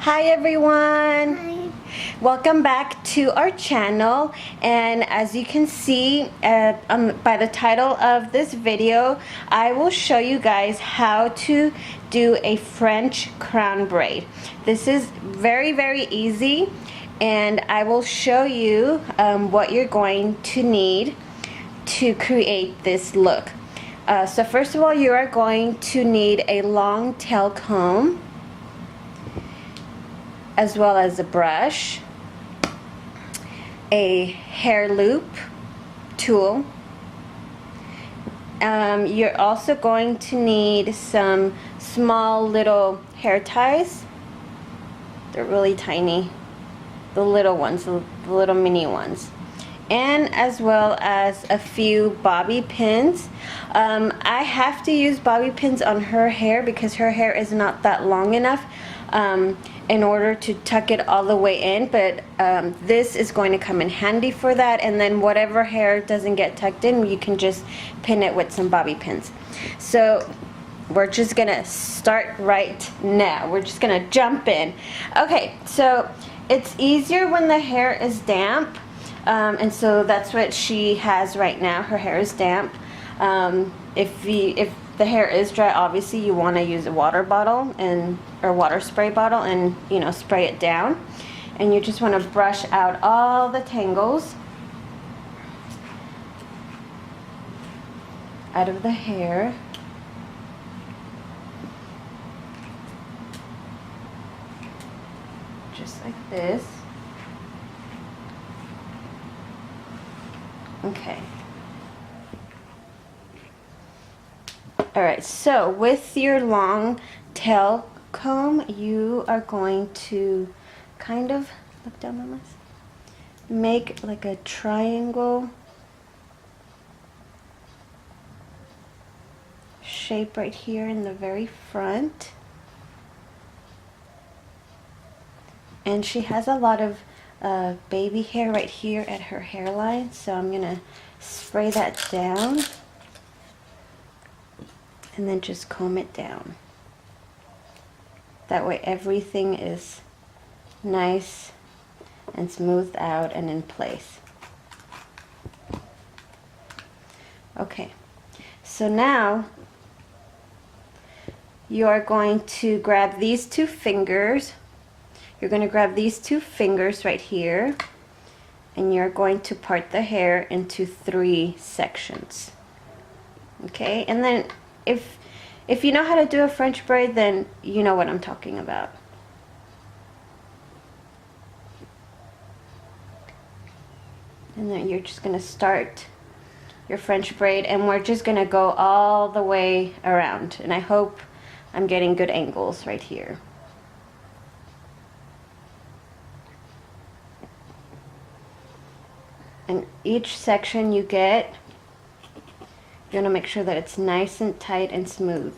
Hi everyone! Hi. Welcome back to our channel, and as you can see by the title of this video, I will show you guys how to do a French crown braid. This is very easy, and I will show you what you're going to need to create this look. So first of all, you are going to need a long tail comb, as well as a brush, a hair loop tool. You're also going to need some small little hair ties. They're really tiny, the little ones, the little mini ones, and as well as a few bobby pins. I have to use bobby pins on her hair because her hair is not that long enough in order to tuck it all the way in, but this is going to come in handy for that. And then whatever hair doesn't get tucked in, you can just pin it with some bobby pins. So we're just gonna start right now. We're just gonna jump in. Okay, so it's easier when the hair is damp, and so that's what she has right now. Her hair is damp. If the hair is dry, obviously you want to use a water bottle or water spray bottle and spray it down, and you just want to brush out all the tangles out of the hair. Just like this. Okay. Alright, so with your long tail comb, you are going to kind of, look down on this, make like a triangle shape right here in the very front. And she has a lot of baby hair right here at her hairline, so I'm gonna spray that down and then just comb it down. That way everything is nice and smoothed out and in place. Okay, so now you are going to grab these two fingers. You're going to grab these two fingers right here, and you're going to part the hair into 3 sections. Okay, and then if you know how to do a French braid, then you know what I'm talking about. And then you're just going to start your French braid, and we're just going to go all the way around, and I hope I'm getting good angles right here. And each section you get, you're going to make sure that it's nice and tight and smooth.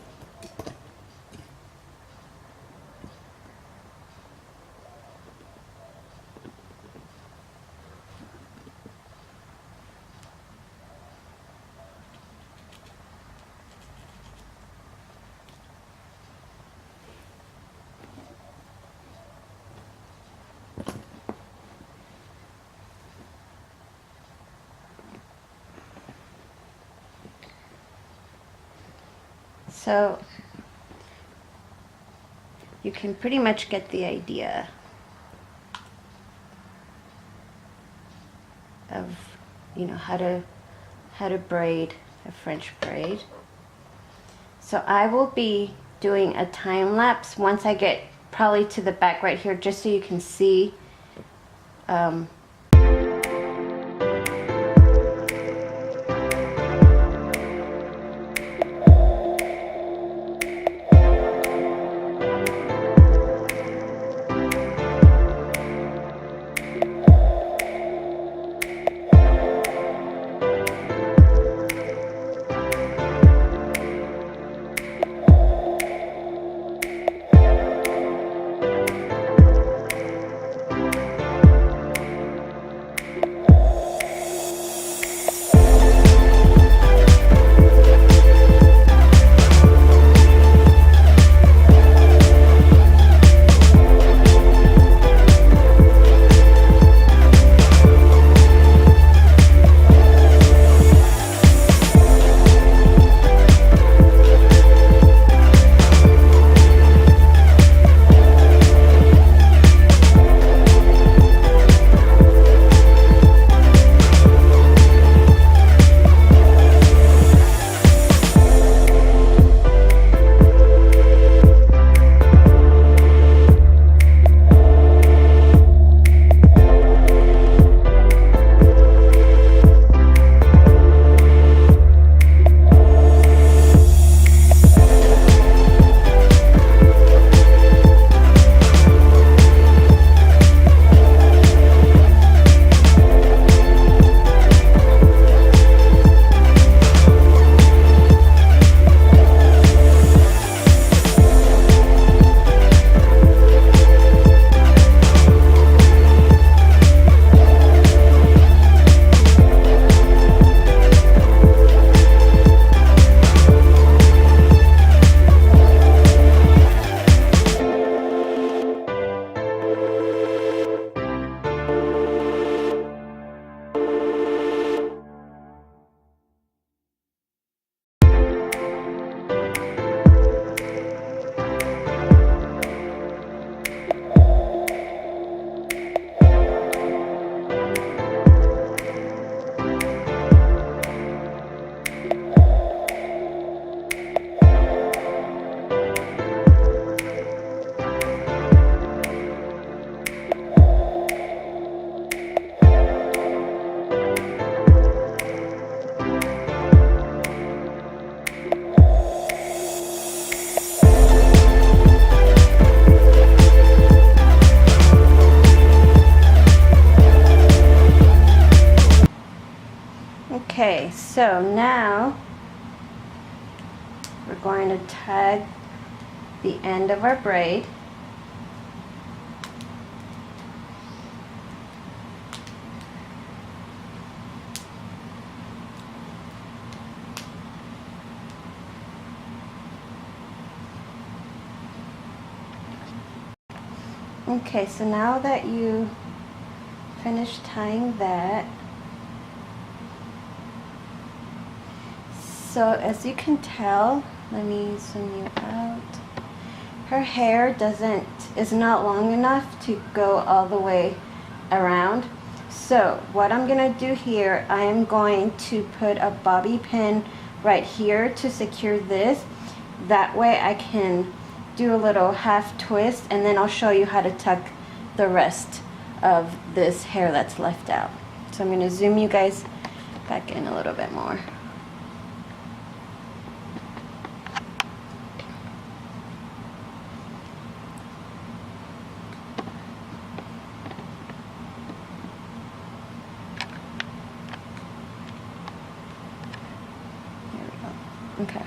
So you can pretty much get the idea of how to braid a French braid. So I will be doing a time lapse once I get probably to the back right here, just so you can see Okay, so now we're going to tag the end of our braid. Okay, so now that you finish tying that, so as you can tell, let me zoom you out. Her hair is not long enough to go all the way around. So what I'm gonna do here, I am going to put a bobby pin right here to secure this. That way I can do a little half twist, and then I'll show you how to tuck the rest of this hair that's left out. So I'm gonna zoom you guys back in a little bit more. There we go. Okay.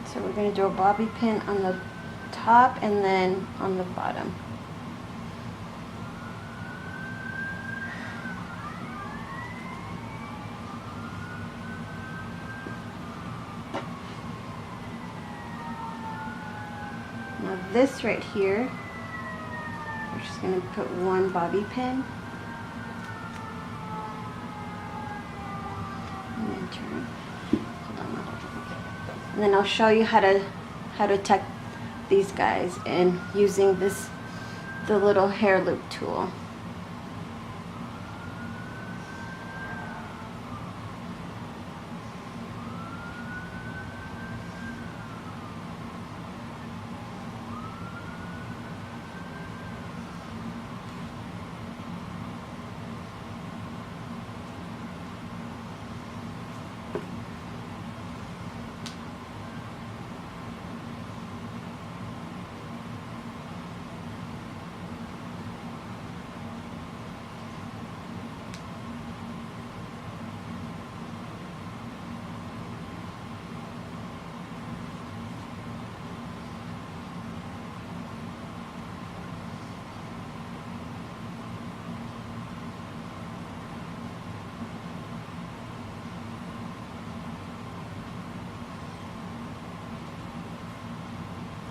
So we're going to do a bobby pin on the top and then on the bottom. Now this right here, we're just going to put one bobby pin. And then turn. And then I'll show you how to tuck these guys in using the little hair loop tool.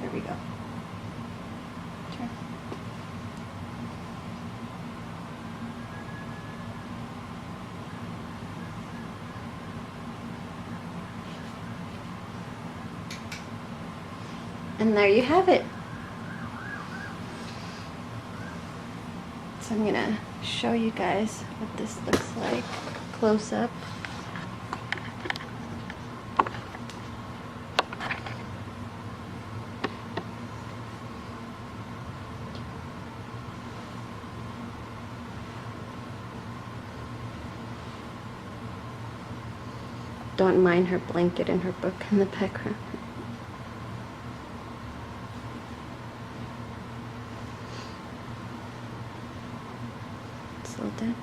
There we go. Sure. And there you have it. So I'm gonna show you guys what this looks like close up. Don't mind her blanket and her book in the background. Slow down.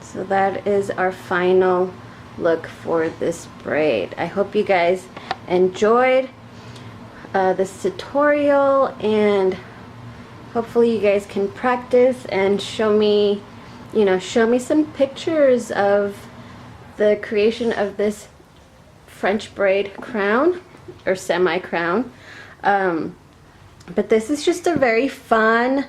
So that is our final look for this braid. I hope you guys enjoyed this tutorial, and hopefully you guys can practice and show me some pictures of the creation of this French braid crown or semi crown. But this is just a very fun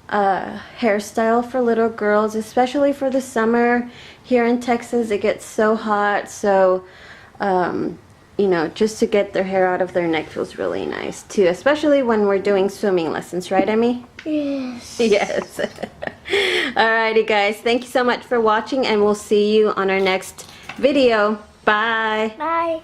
hairstyle for little girls, especially for the summer. Here in Texas it gets so hot, so just to get their hair out of their neck feels really nice too, especially when we're doing swimming lessons, right, Emmy? Yes. Yes. Alrighty guys, thank you so much for watching, and we'll see you on our next video. Bye. Bye.